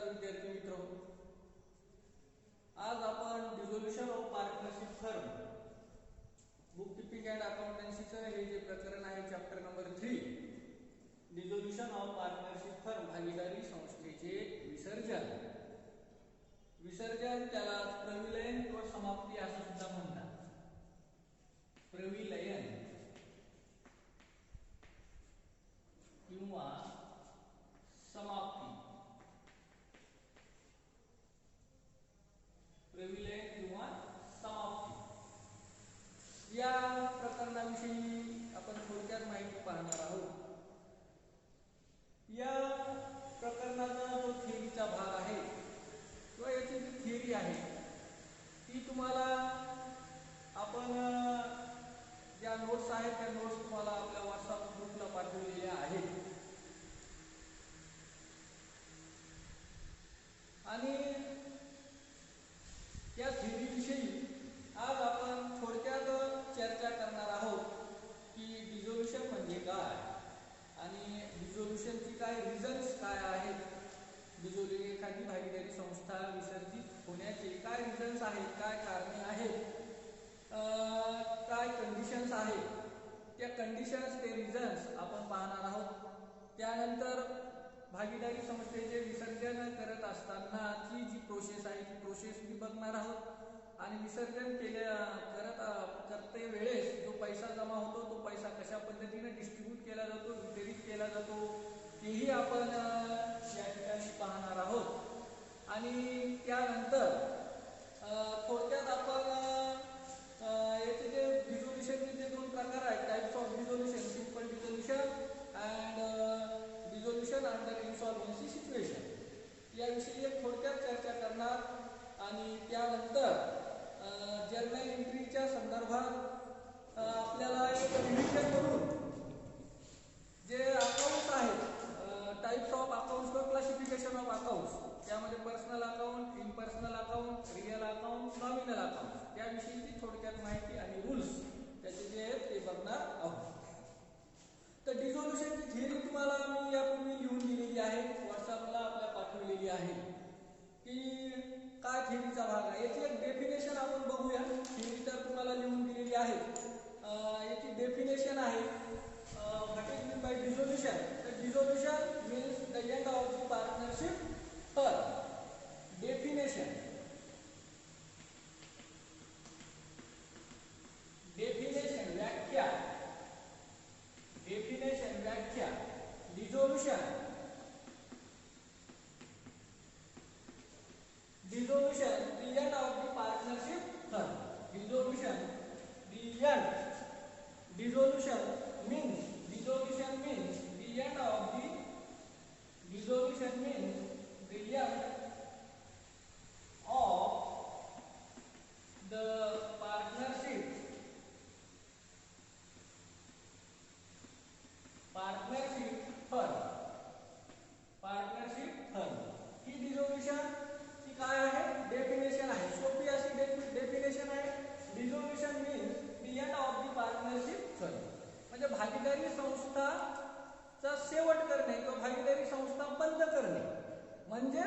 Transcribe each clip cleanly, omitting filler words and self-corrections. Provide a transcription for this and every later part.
विद्यार्थी मित्र, आज आपण dissolution of partnership firm book keeping and अकाउंटन्सीचं हे जे प्रकरण आहे chapter number 3 dissolution of partnership firm भागीदारी संस्थेचे विसर्जन त्याला प्रविलयन किंवा समाप्ती असं सुद्धा म्हणतात. प्रविलयन किंवा समाप्ती, प्रविलयन किंवा समाप्ती या प्रकरणाविषयी आपण थोडक्यात माहिती पाहणार आहोत. या प्रकरणाचा जो थिअरीचा भाग आहे किंवा याची जी थिअरी आहे ती तुम्हाला आपण ज्या नोट्स आहेत त्या नोट्स तुम्हाला आपल्या व्हॉट्सअप ग्रुपला पाठवलेल्या आहेत. आणि या थिअरीविषयी आज आपण थोडक्यात चर्चा करणार आहोत की डिझोल्युशन म्हणजे काय आणि डिझोल्युशनची काय रिझन्स काय आहेत, एखादी भागीदारी संस्था विसर्जित होण्याचे काय रिझन्स आहेत, काय कारणे आहेत, काय कंडिशन्स आहेत, त्या कंडिशन्स ते रिझन्स आपण पाहणार आहोत. त्यानंतर भागीदारी संस्थेचे विसर्जन करत असतानाची जी प्रोसेस आहे ती प्रोसेस मी बघणार आहोत आणि विसर्जन करते वेळेस जो पैसा जमा होतो तो पैसा कशा पद्धतीने डिस्ट्रीब्यूट केला जातो, वितरित केला जातो तेही आपण या ठिकाणी पाहणार आहोत. आणि त्यानंतर थोडक्यात आपण याचे जे डिझोल्युशनचे जे दोन प्रकार आहेत, types of dissolution, simple dissolution and dissolution under insolvency situation याविषयी एक थोडक्यात चर्चा करणार. आणि त्यानंतर जर्नल एंट्रीच्या संदर्भात आपल्याला एक रिव्हिजन करून जे अकाउंट्स आहेत, टाइप्स ऑफ अकाउंट्स किंवा क्लासिफिकेशन ऑफ अकाउंट्स, त्यामध्ये personal account, impersonal account, real account, nominal account त्याविषयीची थोडक्यात माहिती आणि रूल्स त्याचे जे आहेत ते बघणार आहोत. तर डिझोल्युशनची थिअरी तुम्हाला मी यापूर्वी लिहून दिलेली आहे, व्हॉट्सअपला आपल्या पाठवलेली आहे की काय थिअरीचा भाग आहे. याची एक डेफिनेशन आपण बघूया. थिअरी तर तुम्हाला लिहून दिलेली आहे. याची डेफिनेशन आहे what is mean by dissolution. तर dissolution means the end of the partnership firm. Definition व्याख्या dissolution the end of the partnership firm. Dissolution means the end of the partnership firm. He dissolution ची काय आहे, definition आहे, सोपी अशी definition आहे. Dissolution means the end of the partnership firm म्हणजे भागीदारी संस्थाचा शेवट करणे किंवा भागीदारी संस्था बंद करणे म्हणजे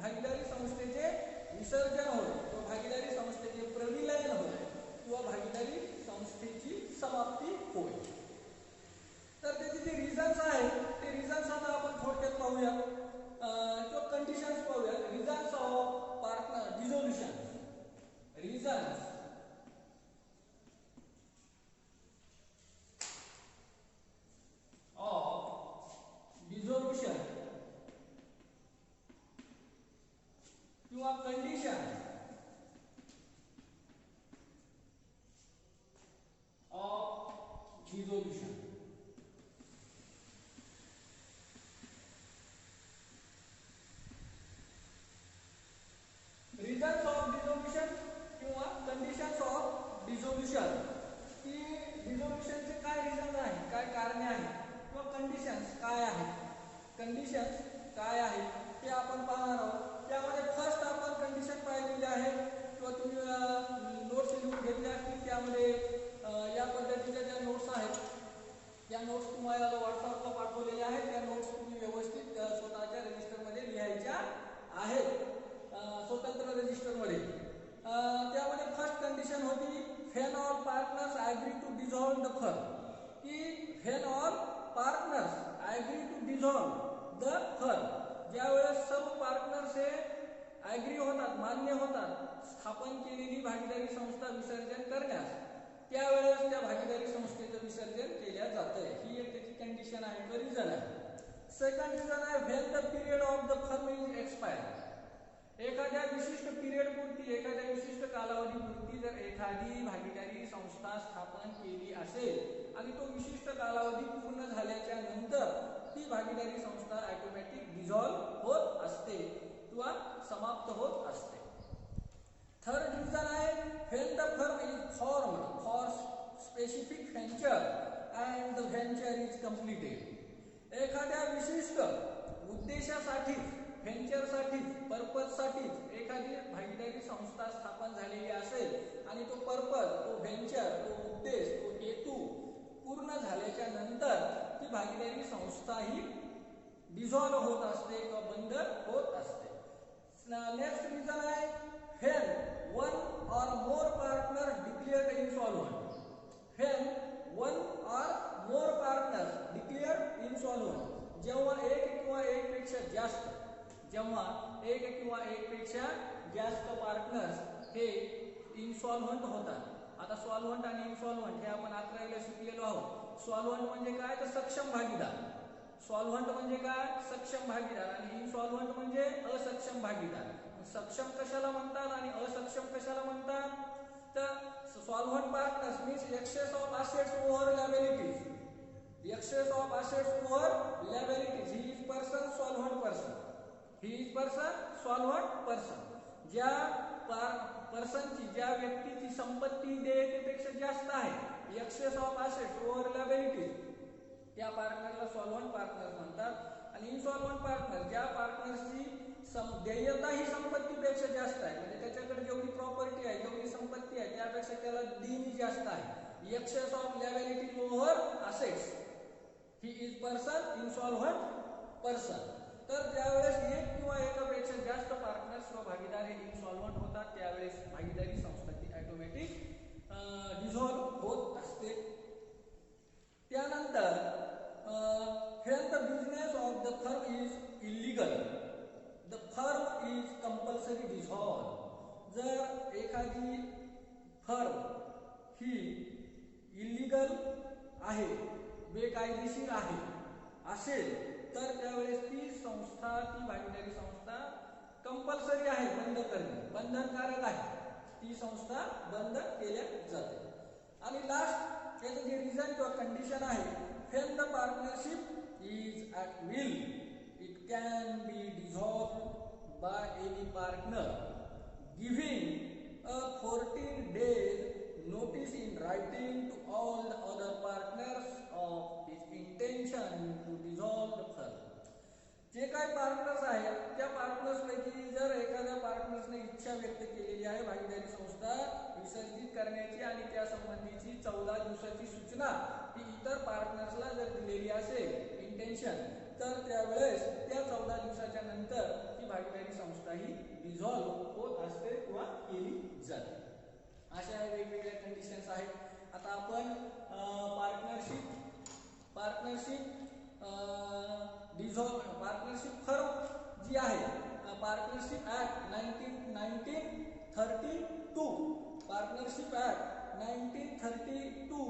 भागीदारी संस्थेचे विसर्जन होय किंवा भागीदारी संस्थेचे प्रविलयन होय किंवा भागीदारी संस्थेची समाप्ती होय. तर त्याचे जे रिझन्स आहेत ते रिझन्स आता आपण थोडक्यात पाहूया किंवा कंडिशन्स पाहूया. Reasons of partner dissolution. Reasons of dissolution किंवा condition of dissolution. Reasons of dissolution किंवा कंडिशन्स ऑफ डिझोल्युशन की डिझोल्युशनचे काय रिझन आहे, काय कारणे आहेत किंवा कंडिशन्स काय आहेत, ते आपण पाहणार आहोत. त्यामध्ये फर्स्ट आपण कंडिशन पाहिलेली आहे किंवा तुम्ही नोट्स लिहून घेतल्या असतील. त्यामध्ये या पद्धतीच्या ज्या नोट्स आहेत त्या नोट्स तुम्हाला व्हॉट्सअपला पाठवलेल्या आहेत. त्या नोट्स तुम्ही व्यवस्थित स्वतःच्या रजिस्टरमध्ये लिहायच्या आहेत स्वतंत्र रजिस्टरमध्ये. त्यामध्ये फर्स्ट कंडिशन होती when all partners agree to dissolve the firm, की when all partners agree to dissolve the firm, ज्यावेळेस सर्व पार्टनर्स हे ॲग्री होतात, मान्य होतात स्थापन केलेली भागीदारी संस्था विसर्जन करण्यास, त्यावेळेस त्या भागीदारी संस्थेचं विसर्जन केल्या जातं. ही एक त्याची कंडिशन आहे किंवा रिझन आहे. सेकंड रिझन आहे when the period of the firm is expire. एखाद्या विशिष्ट पिरियड पुरती, एखाद्या विशिष्ट कालावधीपुरती जर एखादी भागीदारी संस्था स्थापन केली असेल आणि तो विशिष्ट कालावधी पूर्ण झाल्याच्या नंतर ती भागीदारी संस्था ऑटोमॅटिक डिझॉल्व होत असते किंवा समाप्त होत असते. थर्ड रिझन आहे when the firm is formed for specific venture and the venture is completed. एखाद्या विशिष्ट उद्देशासाठी, व्हेंचरसाठी, पर्पजसाठी एखादी भागीदारी संस्था स्थापन झालेली असेल आणि तो पर्पज, तो व्हेंचर, तो उद्देश, तो हेतू पूर्ण झाल्याच्या नंतर ती भागीदारी संस्था ही डिझॉल्व होत असते किंवा बंद होत असते. नेक्स्ट रिझन आहे when one or more partner declared insolvent. When one or more partners declared insolvent, जेव्हा एक किंवा एकपेक्षा जास्त पार्टनर्स हे इनसॉल्व्हंट होतात. आता सॉल्व्हंट आणि इनसॉल्व्हंट हे आपण 11वीला शिकलेलो आहोत. सॉल्व्हंट म्हणजे काय तर सक्षम भागीदार. सॉल्व्हंट म्हणजे काय? सक्षम भागीदार. आणि इनसॉल्व्हंट म्हणजे असक्षम भागीदार. सक्षम कशाला म्हणतात आणि असक्षम कशाला म्हणतात? तर solvent partners means excess of assets over liabilities. Excess of assets over liabilities. He is person solvent person. He is person solvent person. ज्या पर्सनची, ज्या व्यक्तीची संपत्ती देयतेपेक्षा जास्त आहे, excess of assets over liabilities, त्या पार्टनरला सॉल्व्हंट पार्टनर म्हणतात. आणि इनसॉल्व्हंट पार्टनर ज्या पार्टनरची देयता ही संपत्तीपेक्षा जास्त आहे, म्हणजे त्याच्याकडे जेवढी प्रॉपर्टी आहे, जेवढी संपत्ती आहे त्यापेक्षा त्याला देणी जास्त आहे. Excess of liability over assets, he is person insolvent person. तर ज्यावेळेस एक किंवा एकापेक्षा जास्त पार्टनर्स किंवा भागीदार हे इनसॉल्व्हंट होतात त्यावेळेस भागीदारी संस्था ती ऑटोमॅटिक डिझॉल्व होत असते. त्यानंतर when the business of the firm is illegal the firm is compulsory dissolve. जर एखादी फर्म ही इल्लीगल आहे, बेकायदेशीर आहे असेल, तर त्यावेळेस ती संस्था, ती भागीदारी संस्था कंपल्सरी आहे, बंद करणे बंधनकारक आहे. ती संस्था बंद केल्या जाते. आणि लास्ट याचं जे रिझन किंवा कंडिशन आहे, when the partnership is at will it can be dissolved by any partner giving a 14 days notice in writing to all the other partners of his intention to dissolve the firm. जे काही partners आहेत त्या पार्टनर्सपैकी जर एखाद्या पार्टनर्सने इच्छा व्यक्त केलेली आहे भागीदारी संस्था विसर्जित करण्याची आणि त्या संबंधीची 14 दिवसाची सूचना ही इतर पार्टनर्सला जर दिलेली असेल इंटेन्शन, तर त्यावेळेस त्या 14 दिवसाच्या नंतर ती भागीदारी संस्था ही डिझॉल्व होत असते किंवा केली जाते. अशा वेगवेगळ्या कंडिशन्स आहेत. आता आपण पार्टनरशिप फर्म जी आहे, पार्टनरशिप ऍक्ट 1932, पार्टनरशिप ऍक्ट 1932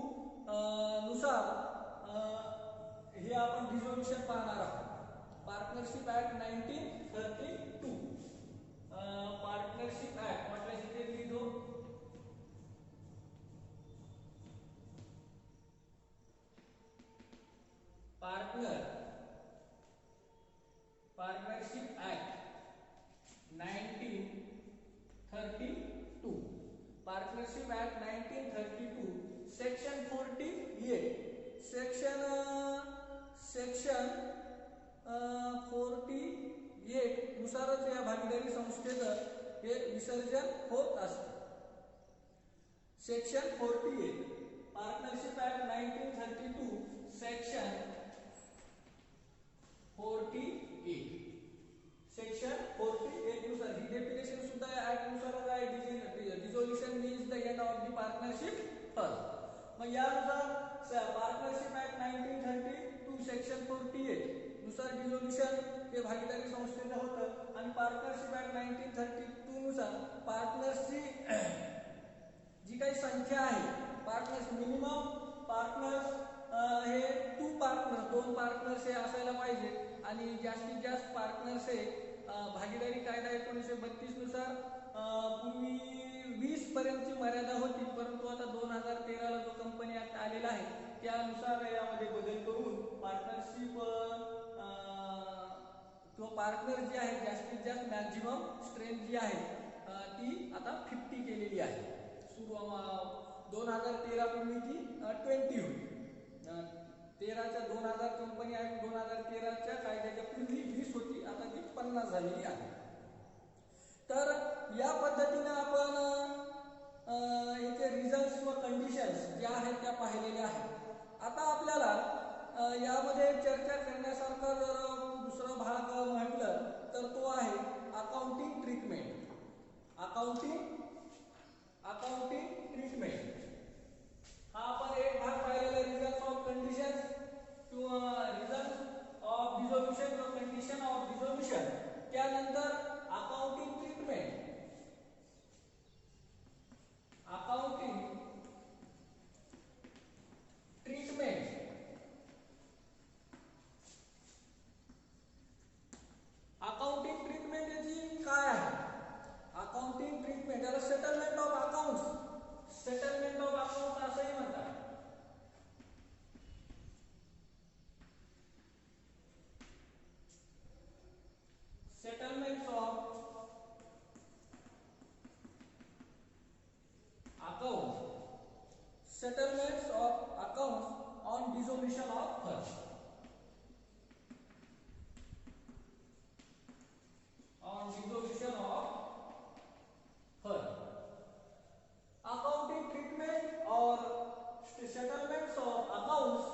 नुसार हे आपण डिझोल्यूशन पाहणार आहोत. पार्टनरशिप ऍक्ट 1932, पार्टनरशिप ऍक्ट म्हटलं इथे लिहितो. Partnership act 1932, partnership act 1932 section 48, section 48 नुसारच या भागीदारी संस्थेचं हे विसर्जन होत असते. Section 48, partnership act 1932 section 48, section 48 मग यानुसार पार्टनरशिप ऍक्ट 1932 सेक्शन 48 नुसार डिझोल्युशन हे भागीदारी संस्थेचं होतं आणि पार्टनरशिप ऍक्ट 1932 नुसार पार्टनर्सची जी काही संख्या आहे पार्टनर्स मिनिमम पार्टनर्स हे 2 पार्टनर्स 2 पार्टनर्स हे असायला पाहिजे आणि जास्तीत जास्त पार्टनर्स हे भागीदारी कायदा 1932 नुसार पूर्वी 20 पर्यंतची मर्यादा होती, परंतु आता 2013 ला जो कंपनी ऍक्ट आलेला आहे त्यानुसार यामध्ये बदल करून पार्टनरशिप किंवा पार्टनर जी आहे जास्तीत जास्त मॅक्झिमम स्ट्रेंथ जी आहे ती आता 50 केलेली आहे. सुरू 2013 पूर्वी ती 20 होती. 2000 कंपनी ऍक्ट 2013च्या कायद्याच्या पूर्वी 20 होती, आता ती 50 झालेली आहे. तर या पद्धतीने आपण याचे रिझन्स किंवा कंडिशन्स ज्या आहेत त्या पाहिलेल्या आहेत. आता आपल्याला यामध्ये चर्चा करण्यासारखा जर दुसरा भाग म्हटलं तर तो आहे अकाउंटिंग ट्रीटमेंट. अकाउंटिंग ट्रीटमेंट हा आपण एक भाग पाहिलेला रिझन्स ऑफ कंडिशन्स किंवा रिझन्स ऑफ डिझोल्युशन किंवा कंडिशन ऑफ डिझोल्युशन. त्यानंतर अकाउंटिंग ट्रीटमेंट अकाउंटिंग ट्रीटमेंट याची काय आहे. अकाउंटिंग ट्रीटमेंट याला सेटलमेंट ऑफ अकाउंट्स असंही म्हणतात. Settlement of accounts on dissolution of firm. Accounting treatment or settlements of accounts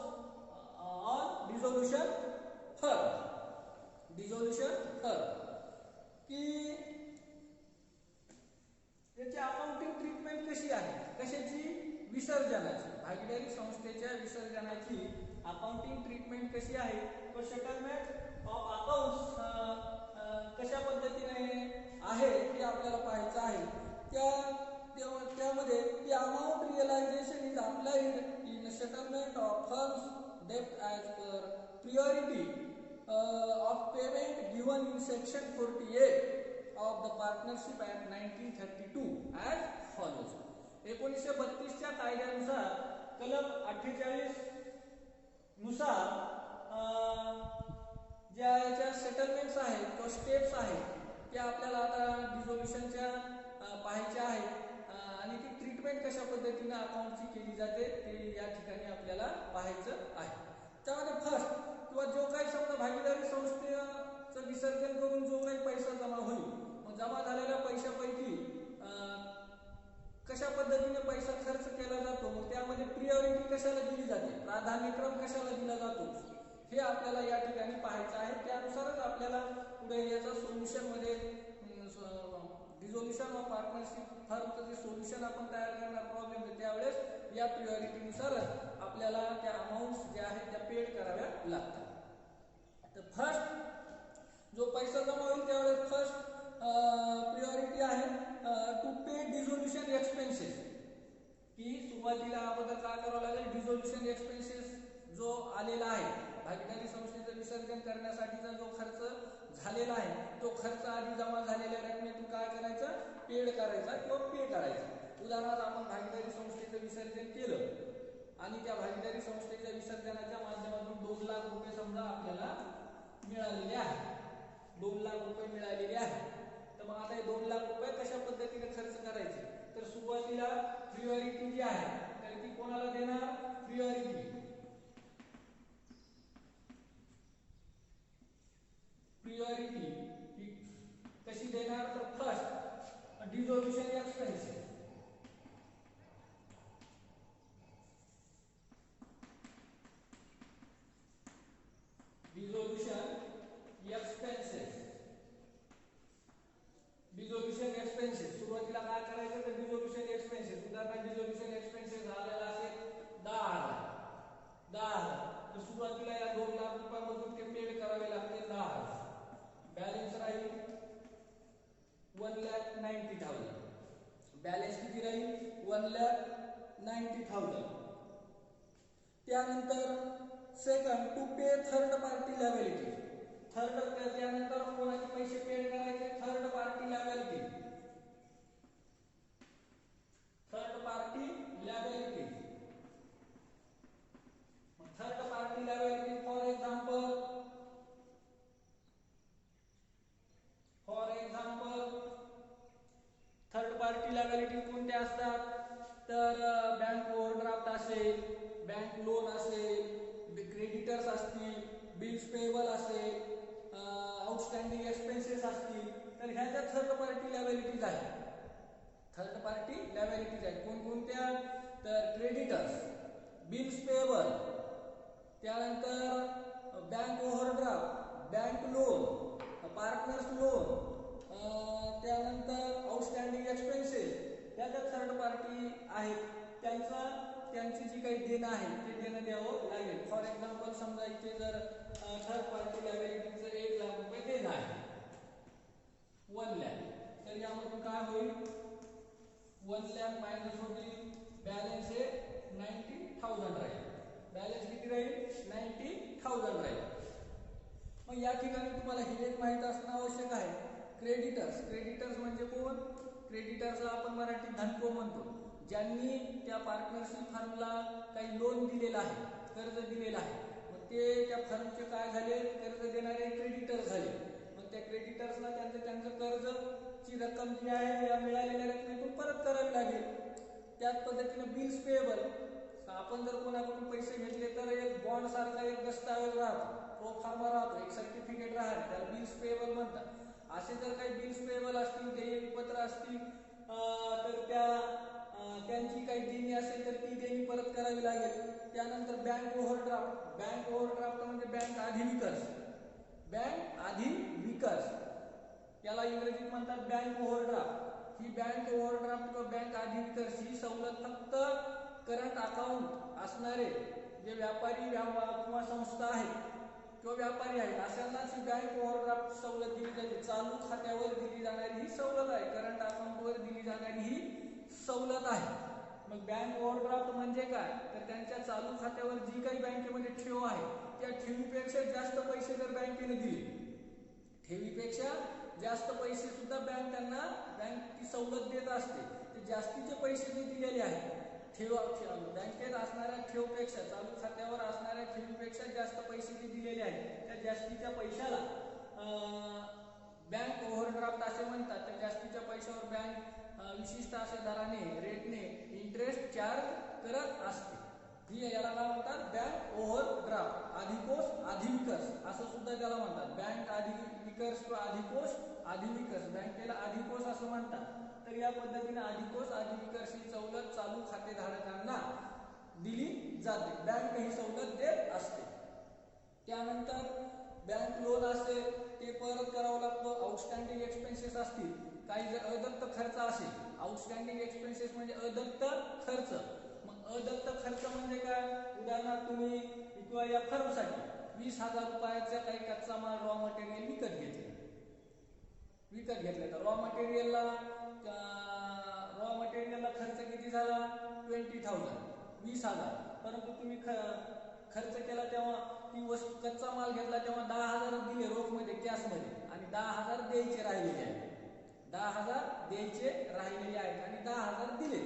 on dissolution firm की याची अकाउंटिंग ट्रीटमेंट कशी आहे. कशाची. विसर्जनाची. भागीदारी संस्थेच्या विसर्जनाची अकाउंटिंग ट्रीटमेंट कशी आहे. तो सेटलमेंट ऑफ अकाउंट्स कशा पद्धतीने आहे ते आपल्याला पाहायचं आहे. त्यामध्ये ती amount realisation is applied in settlement of firm's डेब्ट as per priority of payment given in section 48 of the partnership act 1932 as follows. 1932 च्या कायद्यानुसार कलम 48 नुसार ज्या याच्या सेटलमेंट्स आहेत किंवा स्टेप्स आहेत त्या आपल्याला आता डिझोल्युशनच्या पाहायच्या आहेत आणि ती ट्रीटमेंट कशा पद्धतीने अकाउंटची केली जाते ते या ठिकाणी आपल्याला पाहायचं आहे. त्यामध्ये फर्स्ट किंवा जो काही समजा भागीदारी संस्थेचं विसर्जन करून जो काही पैसा जमा होईल मग जमा झालेल्या पैशापैकी कशा पद्धतीने पैसा खर्च केला जातो मग त्यामध्ये प्रियोरिटी कशाला दिली जाते, प्राधान्यक्रम कशाला दिला जातो हे आपल्याला या ठिकाणी पाहायचं आहे. त्यानुसारच आपल्याला पुढे याचा सोल्युशन मध्ये डिझोल्युशन ऑफ पार्टनरशिप फर्मचं जे सोल्युशन आपण तयार करणार प्रॉब्लेम त्यावेळेस या प्रियोरिटीनुसारच आपल्याला त्या अमाऊंट्स ज्या आहेत त्या पेड कराव्या लागतात. तर फर्स्ट जो पैसा जमा होईल त्यावेळेस फर्स्ट प्रियोरिटी आहे टू पे डिझोल्युशन एक्सपेन्सेस. की सुरुवातीला अगोदर काय करावं लागेल. डिझोल्युशन एक्सपेन्सेस जो आलेला आहे भागीदारी संस्थेचं विसर्जन करण्यासाठीचा जो खर्च झालेला आहे तो खर्च आधी जमा झालेल्या रकमेतून काय करायचं पेड करायचा किंवा पे करायचा. उदाहरणार्थ आपण भागीदारी संस्थेचं विसर्जन केलं आणि त्या भागीदारी संस्थेच्या विसर्जनाच्या माध्यमातून 2 लाख रुपये समजा आपल्याला मिळालेले आहेत. 2 लाख रुपये मिळालेले आहेत. तर मग आता हे 2 लाख रुपये कशा पद्धतीने खर्च करायचे तर सुरुवातीला प्रियोरिटी जी आहे तर ती कोणाला देणार. प्रियोरिटी ही कशी देणार तर first dissolution expenses. Dissolution expenses सुरुवातीला काय करायचं तर डिझोल्युशन एक्सपेन्सेस उदाहरणार्थ डिझोल्युशन एक्सपेन्सेस झालेला असेल 20,000. त्यानंतर second to pay third party liability. त्यानंतर कोणाचे पैसे पेड करायचे? Third party liability. Third party liability. Third party liability for example third party liability कोणत्या असतात? तर बँक ओव्हरड्राफ्ट असेल, बँक लोन असेल, क्रेडिटर्स असतील, बिल्स पेएबल असेल, आउटस्टँडिंग एक्सपेन्सेस असतील, तर ह्या ज्या थर्ड पार्टी लायबिलिटीज आहेत, थर्ड पार्टी लायबिलिटीज आहेत कोणकोणत्या? तर क्रेडिटर्स, बिल्स पेएबल, त्यानंतर bank overdraft, bank loan, partners loan, त्यानंतर आउटस्टँडिंग एक्सपेन्सेस, त्या ज्या थर्ड पार्टी आहेत त्यांची जी काही देणं आहे ते देणं द्यावं लागेल. फॉर एक्झाम्पल समजा इथे जर थर्ड पार्टी लायबिलिटीचं 1,00,000 रुपये देणं आहे, 1,00,000, तर यामधून काय होईल? 1,00,000 मायनस होतील, बॅलन्स हे 90,000 राहील. बॅलन्स किती राहील? 90,000 राहील. मग या ठिकाणी तुम्हाला हे एक माहित असणं आवश्यक आहे. क्रेडिटर्स म्हणजे कोण? क्रेडिटर्सला आपण मराठीत धनको म्हणतो. ज्यांनी त्या पार्टनरशिप फर्मला काही लोन दिलेलं आहे, कर्ज दिलेलं आहे, मग ते त्या फर्मचे काय झाले? कर्ज देणारे क्रेडिटर्स झाले. मग त्या क्रेडिटर्सला त्यांचं कर्जची रक्कम जी आहे या मिळालेल्या रकमेतून परत करावी लागेल. त्याच पद्धतीने बिल्स पेएबल, आपण जर कोणाकडून पैसे घेतले तर एक बॉन्ड सारखा एक दस्तावेज राहतो, प्रो फॉर्मा राहतो, एक सर्टिफिकेट राहते, त्याला बिल्स पेएबल म्हणतात. असे जर काही बिल्स पेएबल असतील, देयपत्र असतील, तर त्यांची काही देणी असेल तर ती देणी परत करावी लागेल. त्यानंतर बँक ओव्हरड्राफ्ट म्हणजे बँक अधिविकर्स. बँक अधिविकर्स याला इंग्रजीत म्हणतात बँक ओव्हरड्राफ्ट. ही बँक ओव्हरड्राफ्ट किंवा बँक अधिविकर्स ही सवलत फक्त करंट अकाउंट असणारे जे व्यापारी किंवा संस्था आहेत किंवा व्यापारी आहेत अशांनाच ही बँक ओव्हरड्राफ्ट सवलत दिली जाते. चालू खात्यावर दिली जाणारी ही सवलत आहे, करंट अकाउंटवर दिली जाणारी ही सवलत आहे. मग बँक ओव्हरड्राफ्ट म्हणजे काय? तर त्यांच्या चालू खात्यावर जी काही बँकेमध्ये ठेव आहे त्या ठेवीपेक्षा जास्त पैसे जर बँकेने दिले, ठेवीपेक्षा जास्त पैसे सुद्धा बँक ती सवलत देत असते. ते जास्तीचे पैसे जे दिलेले आहेत बँकेत असणाऱ्या ठेवपेक्षा, चालू खात्यावर असणाऱ्या ठेवीपेक्षा जास्त पैसे जे दिलेले आहेत त्या जास्तीच्या पैशाला बँक ओव्हरड्राफ्ट असे म्हणतात. त्या जास्तीच्या पैशावर बँक विशिष्ट अशा दराने, रेटने इंटरेस्ट चार्ज करत असते. ही याला काय म्हणतात? Bank overdraft. अधिकोष, अधिविकर्स असं सुद्धा त्याला म्हणतात. बँक अधिविकर्स किंवा अधिविकर्स, बँकेला अधिकोष असं म्हणतात. तर या पद्धतीने अधिकोष, अधिविकर्स ही सवलत चालू खातेधारकांना दिली जाते. बँक ही सवलत देत असते. त्यानंतर बँक लोन असेल ते परत करावं लागतं. आउटस्टँडिंग एक्सपेन्सेस असतील, काही जर अदत्त खर्च असेल, आउटस्टँडिंग एक्सपेन्सेस म्हणजे अदत्त खर्च. मग अदत्त खर्च म्हणजे काय? उदाहरणार्थ तुम्ही किंवा या फर्मसाठी 20,000 रुपयाचा काही कच्चा माल, रॉ मटेरियल विकत घेतलं तर रॉ मटेरियलला खर्च किती झाला? 20,000, 20,000. परंतु तुम्ही खर्च केला तेव्हा ती वस्तू, कच्चा माल घेतला तेव्हा 10,000 दिले रोखमध्ये, कॅशमध्ये, आणि 10,000 द्यायचे राहिलेले आहेत. 10,000 द्यायचे राहिलेले आहेत आणि 10,000 दिले.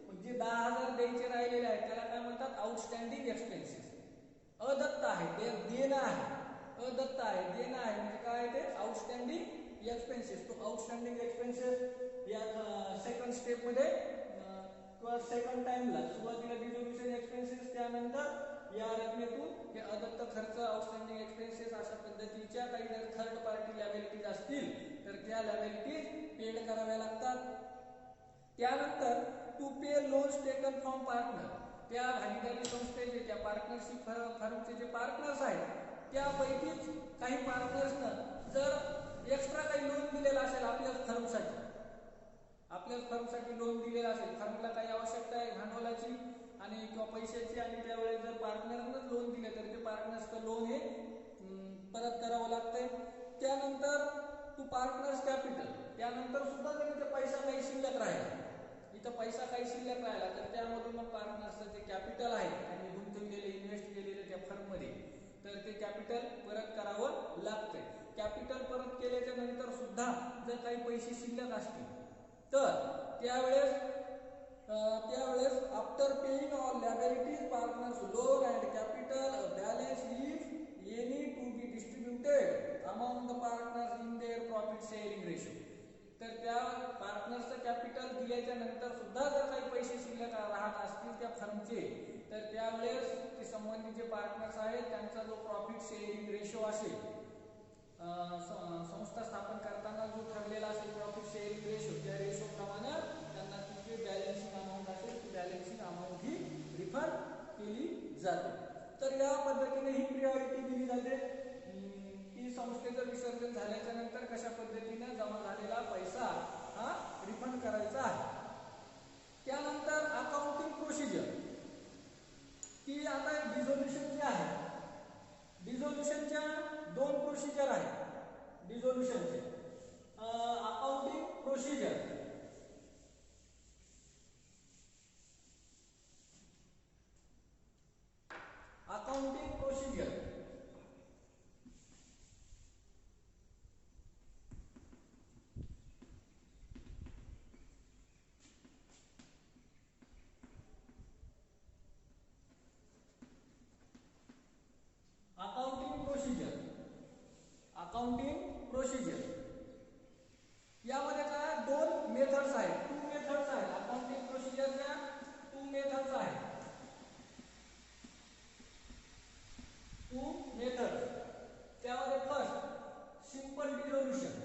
पण जे 10,000 द्यायचे राहिलेले आहेत त्याला काय म्हणतात? Outstanding expenses. अदत्त आहे, देणं आहे. अदत्त आहे, देणं आहे म्हणजे काय? ते आउटस्टँडिंग एक्सपेन्सेस. तो आउटस्टँडिंग एक्सपेन्सेस या सेकंड स्टेपमध्ये किंवा सेकंड टाइमला सुरुवातीला डिस्ट्रीब्युशन एक्सपेन्सेस, त्यानंतर या रकमेतून हे अदत्त खर्च, आउटस्टँडिंग एक्सपेन्सेस अशा पद्धतीच्या काही जर थर्ड पार्टी लायबिलिटीज असतील तर त्या लायबिलिटीज पेड कराव्या लागतात. त्यानंतर to pay loans taken from partner. त्या भागीदारी संस्थेचे, त्या पार्टनरशिप फर्मचे जे पार्टनर्स आहेत त्यापैकीच काही पार्टनर्सनं जर एक्स्ट्रा काही लोन दिलेलं असेल आपल्याच फर्मसाठी लोन दिलेलं असेल, फर्मला काही आवश्यकता आहे भांडवलाची आणि किंवा पैशाची, आणि त्यावेळेस जर पार्टनरनंच लोन दिले तर ते पार्टनर्सचं लोन हे परत करावं लागतंय. त्यानंतर टू पार्टनर्स कॅपिटल, त्यानंतर सुद्धा जर ते पैसा काही शिल्लक राहिला, तिथं पैसा काही शिल्लक राहिला तर त्यामधून मग पार्टनर्सचं जे कॅपिटल आहे त्यांनी गुंतवलेले इन्व्हेस्ट केलेले त्या फर्ममध्ये तर ते कॅपिटल परत करावं लागतंय. कॅपिटल परत केल्याच्या नंतर सुद्धा जर काही पैसे शिल्लक असतील तर त्यावेळेस after paying all liabilities partners loan and capital balance is any to be distributed among the partners in their profit sharing ratio. तर त्या पार्टनर्सचं कॅपिटल दिल्याच्या नंतर सुद्धा जर काही पैसे शिल्लक राहत असतील त्या फर्मचे तर त्यावेळेस ते संबंधित जे पार्टनर्स आहेत त्यांचा जो प्रॉफिट शेअरिंग रेशो असेल संस्था स्थापन करताना जो ठरलेला असेल प्रॉफिट शेअरिंग रेशो त्या रेशो प्रमाणे त्यांना ती जी बॅलन्सिंग अमाऊंट असेल ती बॅलन्सिंग अमाऊंट ही रिफंड केली जाते. तर या पद्धतीने ही प्रायोरिटी दिली जाते की संस्थेचं विसर्जन झाल्याच्या नंतर कशा पद्धतीने जमा झालेला पैसा हा रिफंड करायचा आहे. त्यानंतर अकाउंटिंग प्रोसिजर की आता डिझोल्युशन जे आहे डिझोल्युशनच्या 2 प्रोसिजर आहेत डिझोल्युशनचे. Accounting procedure accounting procedure accounting procedure यामध्ये काय 2 मेथड्स आहेत 2 मेथड्स आहेत अकाउंटिंग प्रोसिजरच्या 2 मेथड्स आहेत 2 मेथड्स. त्यामध्ये first simple dissolution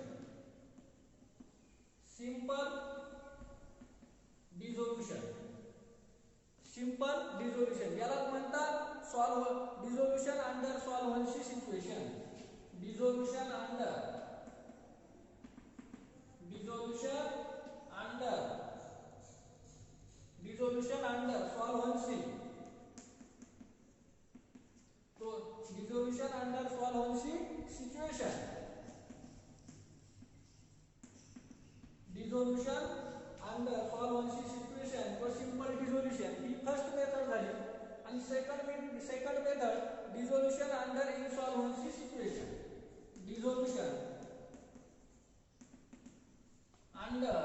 simple dissolution याला म्हणतात dissolution under solvency situation. Dissolution under solvency dissolution under solvency situation. Dissolution under solvency situation व simple dissolution ही फर्स्ट मेथड झाली. आणि second method dissolution under insolvency situation. Dissolution under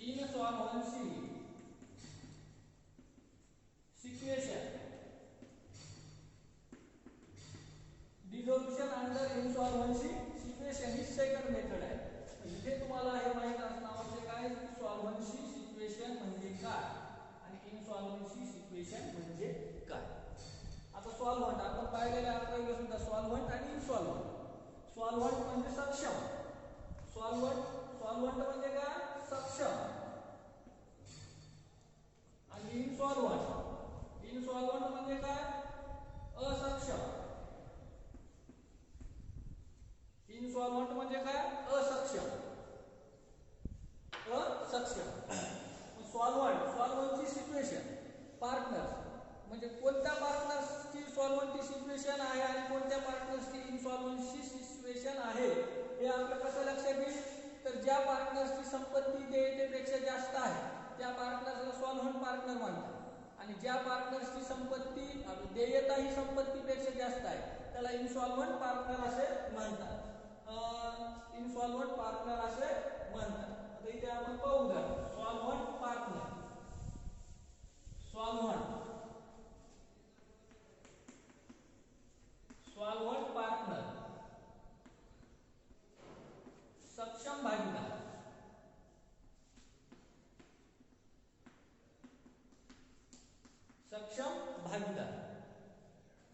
insolvency situation. Dissolution under insolvency situation ही second method आहे. इथे तुम्हाला हे माहित असणं आवश्यक आहे की सॉल्व्हन्सी सिच्युएशन म्हणजे काय आणि इनसॉल्व्हन्सी सिच्युएशन म्हणजे काय. आता सॉल्व्हंट आपण पाहिलेले आहे सुद्धा सॉल्व्हंट आणि इनसॉल्व्हंट. सॉल्व्हंट म्हणजे सक्षम. सॉल्व्हंट म्हणजे काय सक्षम. आणि इनसॉल्व्हंट म्हणजे काय असक्षम. इनसॉल्व्हंट म्हणजे काय असक्षम. सॉल्व्हन्सी सिच्युएशन पार्टनर्स म्हणजे कोणत्या पार्टनर्सची सॉल्व्हन्सी सिच्युएशन आहे आणि कोणत्या पार्टनर्सची इनसॉल्व्हन्सी सिच्युएशन आहे हे आपलं कसं लक्षात येईल. तर ज्या पार्टनर्सची संपत्ती देयतेपेक्षा जास्त आहे त्या पार्टनर्सला सॉल्व्हंट पार्टनर म्हणतात आणि ज्या पार्टनर्सची संपत्ती देयता ही संपत्तीपेक्षा जास्त आहे त्याला इनसॉल्व्हंट पार्टनर असे म्हणतात. इनसॉल्व्हंट पार्टनर असे म्हणतात. आता इथे आपण पाहू द्या सॉल्व्हंट पार्टनर. सॉल्व्हंट पार्टनर सक्षम भागीदार.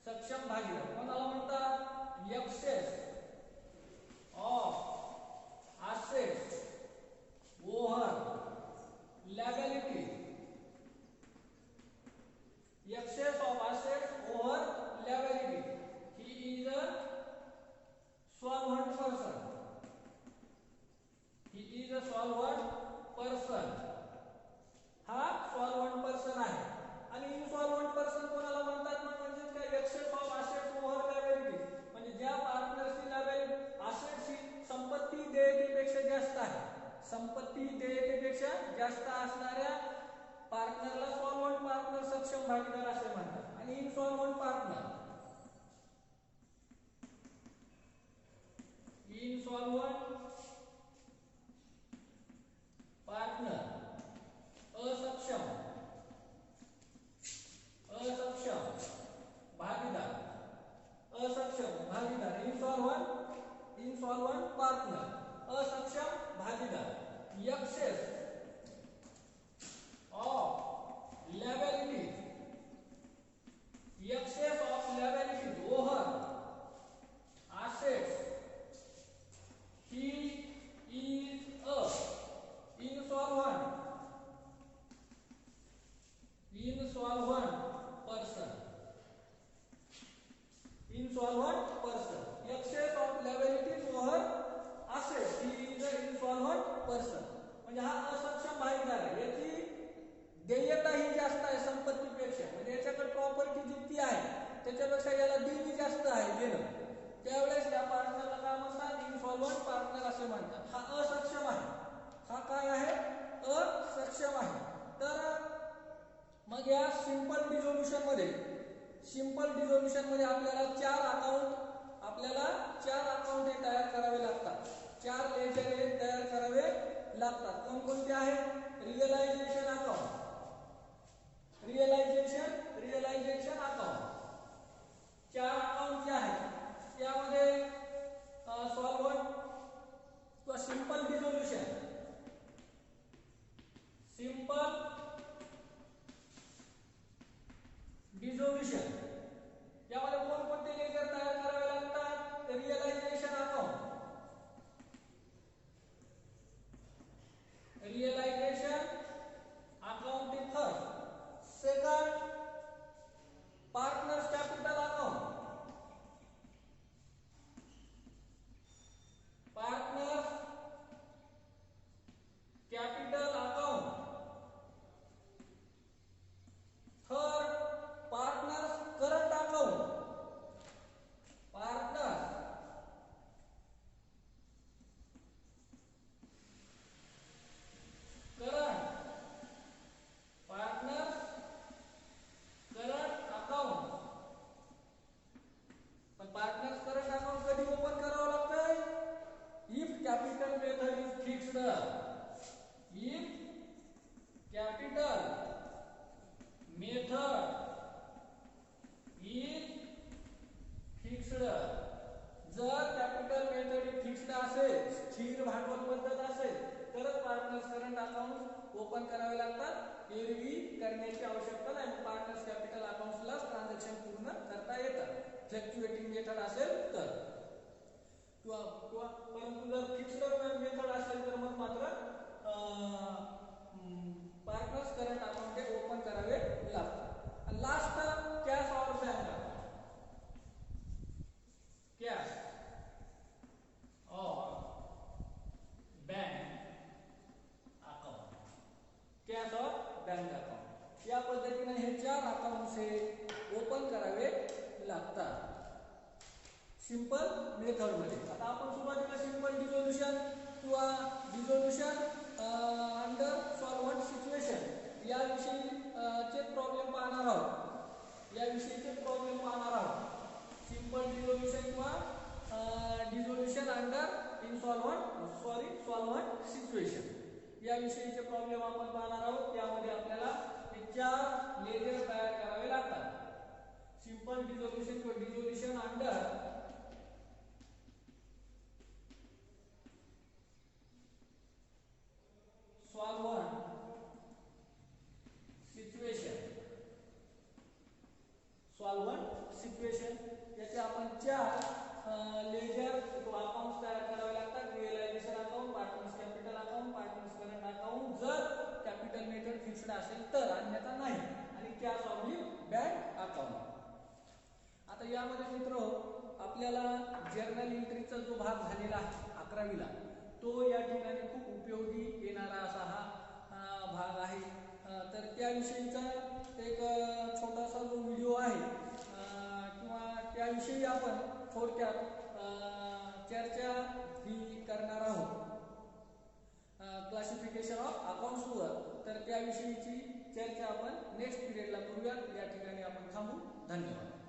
सक्षम भागीदार कोणाला म्हणतात excess of assets over liability. Excess of assets over liability. He is a solvent person. हा सॉल्व्हंट पर्सन आहे. आणि इनसॉल्व्हंट पर्सन कोणाला म्हणतात म्हणजे काय excess of assets over liability म्हणजे ज्या पार्टनर्सची लायबिलिटी असेट्स ही संपत्ती देयतेपेक्षा जास्त आहे. संपत्ती देयतेपेक्षा जास्त असणाऱ्या पार्टनरला सॉल्व्हंट पार्टनर सक्षम भागीदार असे म्हणतात. आणि इनसॉल्व्हंट पार्टनर असक्षम भागीदार इनसॉल्व्हंट पार्टनर असक्षम भागीदार excess of liabilities over assets. He is a insolvent person. Excess of liabilities over assets. He is a insolvent person. म्हणजे हा असक्षम भागीदार आहे. याची देयता ही जास्त आहे संपत्तीपेक्षा. म्हणजे याच्याकडे प्रॉपर्टी जितकी आहे त्याच्यापेक्षा याला देणी जास्त आहे देणं. त्यावेळेस या पार्टनरला काय म्हणतात? इनसॉल्व्हंट पार्टनर असे म्हणतात. हा असक्षम आहे. हा काय आहे? असक्षम आहे. तर मग या सिंपल डिझोल्युशन मध्ये आपल्याला चार अकाउंट हे तयार करावे लागतात. 4 लेजर हे तयार करावे लागतात. कोणकोणते आहेत? Realisation account. चार अकाउंट जे आहेत त्यामध्ये सॉल्व्हंट किंवा सिंपल डिझोल्युशन यामध्ये कोणकोणते लेजर तयार करावे लागतात? रिअलायझेशन अकाउंट हे first. Second partners capital account. Third partners current account. Partners current account कधी ओपन करावं लागतंय? If capital method is fixed. जर कॅपिटल मेथड फिक्स्ड असेल, स्थिर भांडवल पद्धत असेल तरच पार्टनर्स करंट अकाउंट ओपन करावे लागतात. एरवी करण्याची आवश्यकता नाही. पार्टनर्स कॅपिटल अकाउंट्सला ट्रान्झॅक्शन पूर्ण करता येतात. फ्लक्च्युएटिंग मेथड असेल तर किंवा परंतु जर फिक्स्ड मेथड असेल तर मग मात्र पार्टनर्स करंट अकाउंट हे ओपन करावे लागतात. Last cash or bank account. Cash or bank account या पद्धतीने हे 4 अकाउंट्स हे ओपन करावे लागतात सिंपल मेथड मध्ये. आता आपण सुरुवातीला सिंपल डिझोल्युशन किंवा डिझोल्युशन अंडर सॉल्व्हंट सिच्युएशन याविषयीचे प्रॉब्लेम पाहणार आहोत. सिंपल डिझोल्युशन किंवा डिझोल्युशन अंडर सॉल्व्हंट सिच्युएशन याविषयीचे प्रॉब्लेम आपण पाहणार आहोत. त्यामध्ये आपल्याला हे 4 लेजर तयार करावे लागतात. सिंपल डिझोल्युशन किंवा डिझोल्युशन अंडर सॉल्व्हंट सिच्युएशन याचे आपण 4 लेजर किंवा अकाउंट तयार करावे लागतात. Realisation account, partners capital account, partners current account जर कॅपिटल मेथड फिक्स्ड असेल तर, अन्यथा नाही. आणि कॅश ऑब्लिक बँक अकाउंट. आता यामध्ये मित्र आपल्याला जर्नल एंट्रीचा जो भाग झालेला आहे 11वीला तो या ठिकाणी खूप उपयोगी येणारा असा हा भाग आहे. तर त्याविषयीचा एक छोटासा जो व्हिडिओ आहे किंवा त्याविषयी आपण थोडक्यात चर्चा ही करणार आहोत. क्लासिफिकेशन ऑफ अकाउंट्स त्याविषयीची चर्चा आपण नेक्स्ट पिरियडला करूया. या ठिकाणी आपण थांबू. धन्यवाद.